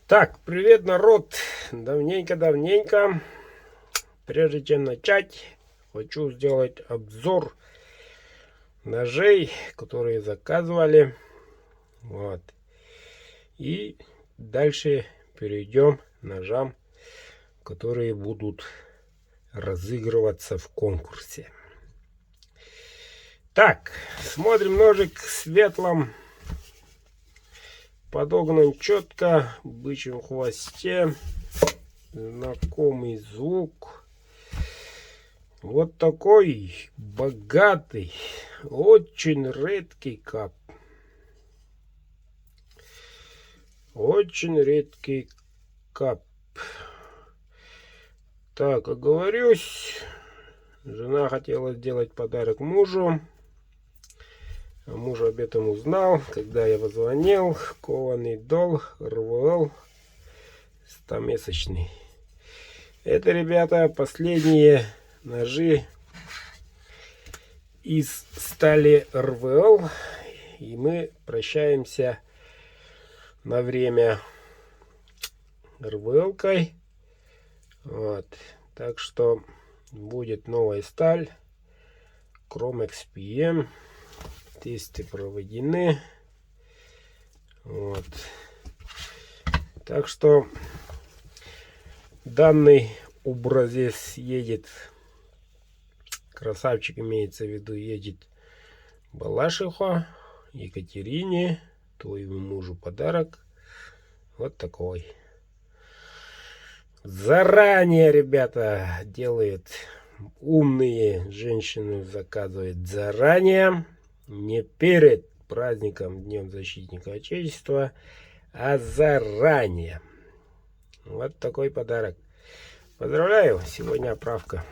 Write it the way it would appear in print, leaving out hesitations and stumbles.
Так, привет, народ! Давненько. Прежде чем начать, хочу сделать обзор ножей, которые заказывали. Вот. И дальше перейдем к ножам, которые будут разыгрываться в конкурсе. Так, смотрим ножик в светлом. Подогнан четко, в бычьем хвосте. Знакомый звук. Вот такой богатый, очень редкий кап. Очень редкий кап. Так, оговорюсь. Жена хотела сделать подарок мужу. А муж об этом узнал, когда я позвонил. Кованый дол РВЛ 100-месячный. Это, ребята, последние ножи из стали РВЛ. И мы прощаемся на время РВЛ-кой. Вот. Так что будет новая сталь. Chrome XPM. Тесты проведены. Вот. Так что данный образец едет, красавчик имеется в виду, едет Балашиха Екатерине, твоему мужу подарок. Вот такой. Заранее, ребята, делают умные женщины, заказывают заранее, не перед праздником Днем Защитника Отечества, а заранее. Вот такой подарок. Поздравляю, сегодня отправка.